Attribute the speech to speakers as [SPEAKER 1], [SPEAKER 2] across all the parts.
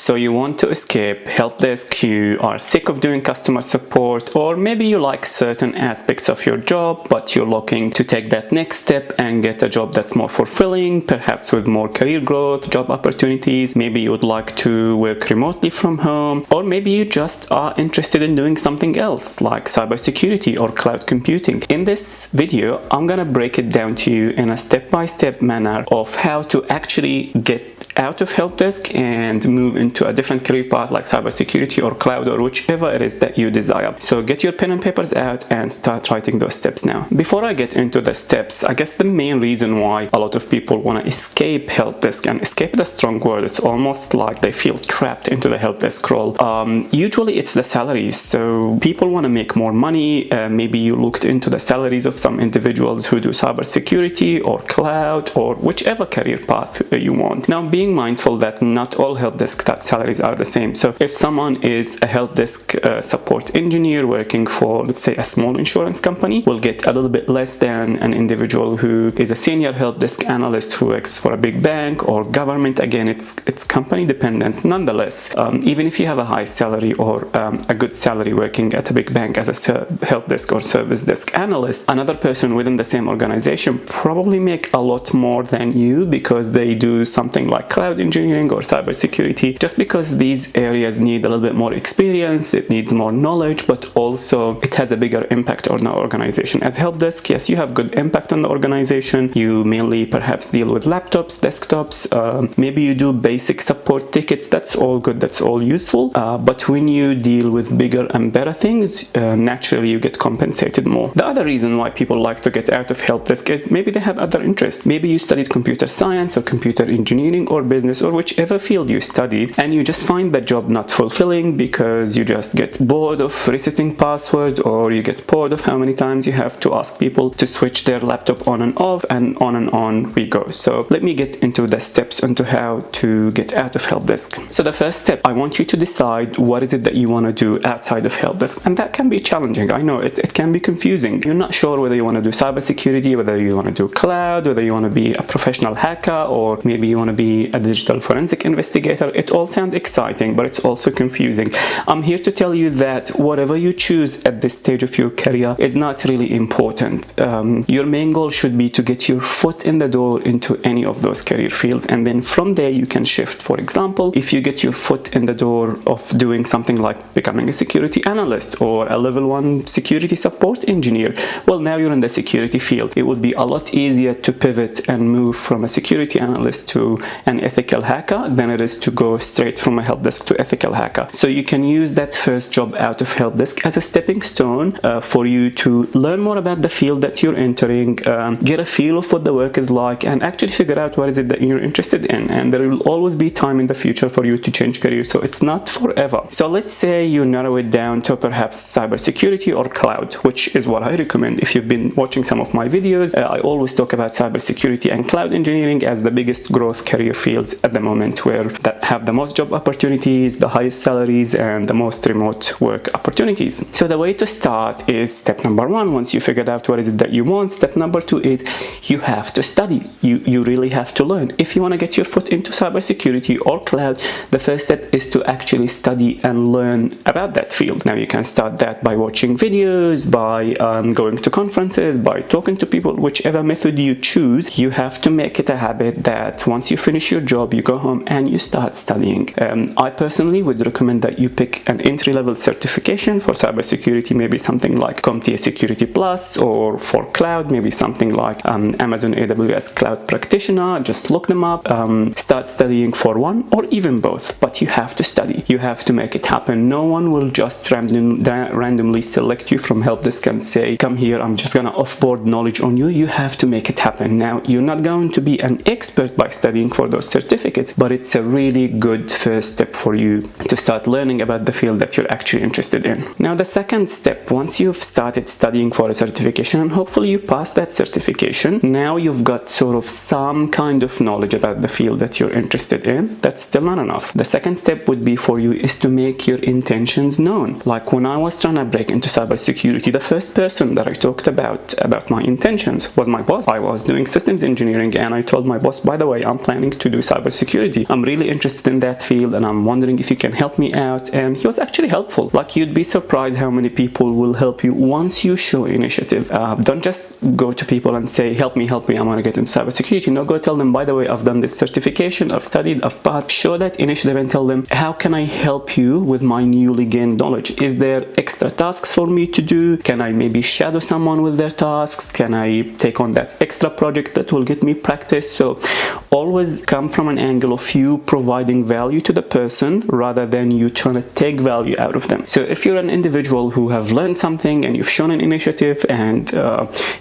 [SPEAKER 1] So you want to escape Helpdesk, you are sick of doing customer support, or maybe you like certain aspects of your job, but you're looking to take that next step and get a job that's more fulfilling, perhaps with more career growth, job opportunities. Maybe you would like to work remotely from home, or maybe you just are interested in doing something else like cybersecurity or cloud computing. In this video, I'm gonna break it down to you in a step-by-step manner of how to actually get out of Helpdesk and move into a different career path like cybersecurity or cloud or whichever it is that you desire. So get your pen and papers out and start writing those steps now. Before I get into the steps, I guess the main reason why a lot of people want to escape Helpdesk, and escape is a strong word, it's almost like they feel trapped into the Helpdesk role. Usually it's the salaries. So people want to make more money. Maybe you looked into the salaries of some individuals who do cybersecurity or cloud or whichever career path you want. Now, being mindful that not all Helpdesk salaries are the same. So if someone is a Helpdesk support engineer working for, let's say, a small insurance company, will get a little bit less than an individual who is a senior Helpdesk analyst who works for a big bank or government. Again, it's company dependent. Nonetheless, even if you have a high salary or a good salary working at a big bank as a Helpdesk or service desk analyst, another person within the same organization probably make a lot more than you because they do something like cloud engineering or cybersecurity, just because these areas need a little bit more experience, it needs more knowledge, but also it has a bigger impact on the organization. As Helpdesk, yes, you have good impact on the organization. You mainly perhaps deal with laptops, desktops, maybe you do basic support tickets. That's all good, that's all useful, but when you deal with bigger and better things, naturally you get compensated more. The other reason why people like to get out of Helpdesk is maybe they have other interests. Maybe you studied computer science or computer engineering or business or whichever field you studied, and you just find the job not fulfilling because you just get bored of resetting passwords, or you get bored of how many times you have to ask people to switch their laptop on and off, and on we go. So let me get into the steps into how to get out of Helpdesk. So the first step, I want you to decide what is it that you want to do outside of Helpdesk, and that can be challenging. I know it can be confusing. You're not sure whether you want to do cybersecurity, whether you want to do cloud, whether you want to be a professional hacker, or maybe you want to be a digital forensic investigator. It all sounds exciting, but it's also confusing. I'm here to tell you that whatever you choose at this stage of your career is not really important. Your main goal should be to get your foot in the door into any of those career fields, and then from there you can shift. For example, if you get your foot in the door of doing something like becoming a security analyst or a level 1 security support engineer, well, now you're in the security field. It would be a lot easier to pivot and move from a security analyst to an ethical hacker than it is to go straight from a Helpdesk to ethical hacker. So you can use that first job out of Helpdesk as a stepping stone for you to learn more about the field that you're entering, get a feel of what the work is like, and actually figure out what is it that you're interested in. And there will always be time in the future for you to change careers, so it's not forever. So let's say you narrow it down to perhaps cybersecurity or cloud, which is what I recommend. If you've been watching some of my videos, I always talk about cybersecurity and cloud engineering as the biggest growth career fields at the moment, where that have the most job opportunities, the highest salaries, and the most remote work opportunities. So the way to start is step number 1. Once you figured out what is it that you want, step number 2 is you have to study. You really have to learn. If you want to get your foot into cybersecurity or cloud, the first step is to actually study and learn about that field. Now you can start that by watching videos, by going to conferences, by talking to people. Whichever method you choose, you have to make it a habit that once you finish your job, you go home and you start studying. I personally would recommend that you pick an entry-level certification for cybersecurity, maybe something like CompTIA Security Plus, or for cloud, maybe something like Amazon AWS Cloud Practitioner. Just look them up, start studying for one or even both, but you have to study. You have to make it happen. No one will just randomly select you from Helpdesk and say, come here, I'm just gonna offboard knowledge on you. You have to make it happen. Now, you're not going to be an expert by studying for those certificates, but it's a really good first step for you to start learning about the field that you're actually interested in. Now, the second step, once you've started studying for a certification and hopefully you pass that certification, now you've got sort of some kind of knowledge about the field that you're interested in. That's still not enough. The second step would be for you is to make your intentions known. Like when I was trying to break into cybersecurity, the first person that I talked about my intentions was my boss. I was doing systems engineering and I told my boss, by the way, I'm planning to do do cybersecurity. I'm really interested in that field and I'm wondering if you can help me out. And he was actually helpful. Like, you'd be surprised how many people will help you once you show initiative. Don't just go to people and say, help me, I want to get into cybersecurity. No, go tell them, by the way, I've done this certification, I've studied, I've passed. Show that initiative and tell them, how can I help you with my newly gained knowledge? Is there extra tasks for me to do? Can I maybe shadow someone with their tasks? Can I take on that extra project that will get me practice? So always come from an angle of you providing value to the person rather than you trying to take value out of them. So if you're an individual who have learned something and you've shown an initiative and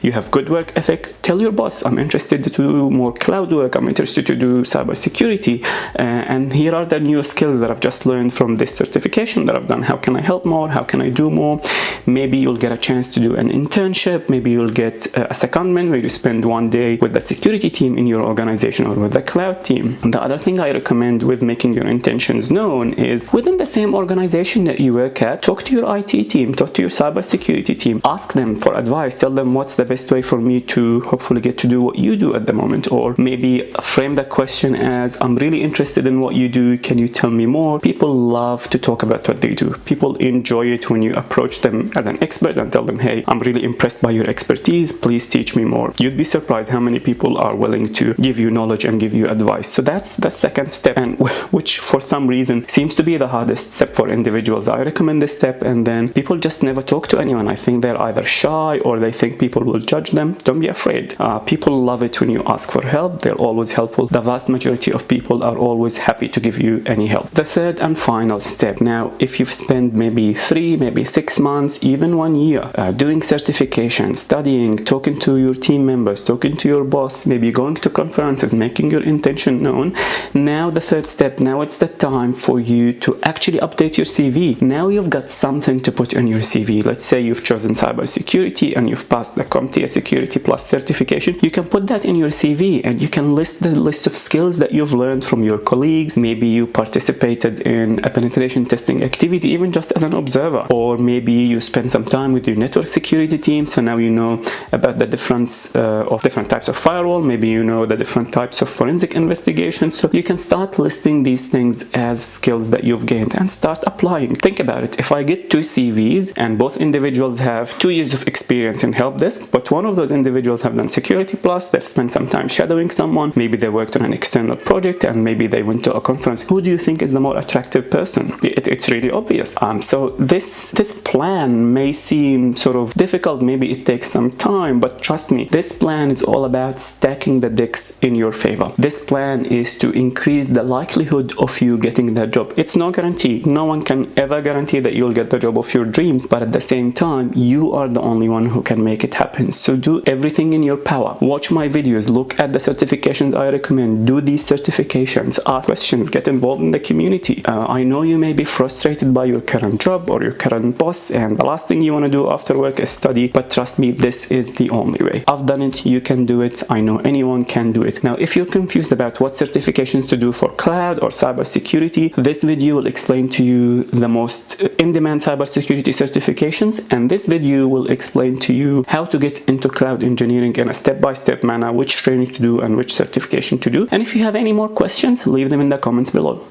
[SPEAKER 1] you have good work ethic, tell your boss, I'm interested to do more cloud work, I'm interested to do cybersecurity, and here are the new skills that I've just learned from this certification that I've done. How can I help more? How can I do more? Maybe you'll get a chance to do an internship. Maybe you'll get a secondment where you spend one day with the security team in your organization or with the cloud team. And the other thing I recommend with making your intentions known is within the same organization that you work at, talk to your IT team, talk to your cybersecurity team, ask them for advice, tell them what's the best way for me to hopefully get to do what you do at the moment, or maybe frame the question as, I'm really interested in what you do, can you tell me more? People love to talk about what they do. People enjoy it when you approach them as an expert and tell them, hey, I'm really impressed by your expertise, please teach me more. You'd be surprised how many people are willing to give you knowledge and give you advice. So that's the second step, and which for some reason seems to be the hardest step for individuals. I recommend this step, and then people just never talk to anyone. I think they're either shy or they think people will judge them. Don't be afraid. People love it when you ask for help. They're always helpful. The vast majority of people are always happy to give you any help. The third and final step. Now, if you've spent maybe 3, maybe 6 months, even 1 year doing certification, studying, talking to your team members, talking to your boss, maybe going to conferences, making your intention known, now the third step, now it's the time for you to actually update your CV. Now you've got something to put on your CV. Let's say you've chosen cybersecurity and you've passed the CompTIA Security Plus certification. You can put that in your CV and you can list the list of skills that you've learned from your colleagues. Maybe you participated in a penetration testing activity, even just as an observer, or maybe you spent some time with your network security team, so now you know about the difference of different types of firewall. Maybe you know the different types of forensic investigation. So you can start listing these things as skills that you've gained and start applying. Think about it. If I get 2 CVs and both individuals have 2 years of experience in Helpdesk, but one of those individuals have done Security Plus, they've spent some time shadowing someone, maybe they worked on an external project, and maybe they went to a conference, who do you think is the more attractive person? It's really obvious. So this plan may seem sort of difficult, maybe it takes some time, but trust me, this plan is all about stacking the decks in your favor. This plan is to increase the likelihood of you getting that job. It's no guarantee. No one can ever guarantee that you'll get the job of your dreams, but at the same time, you are the only one who can make it happen. So do everything in your power. Watch my videos, look at the certifications I recommend, do these certifications, ask questions, get involved in the community. I know you may be frustrated by your current job or your current boss, and the last thing you want to do after work is study, but trust me, this is the only way. I've done it, you can do it, I know anyone can do it. Now, if you're confused about what certifications to do for cloud or cybersecurity, this video will explain to you the most in-demand cybersecurity certifications, and this video will explain to you how to get into cloud engineering in a step-by-step manner, which training to do and which certification to do. And if you have any more questions, leave them in the comments below.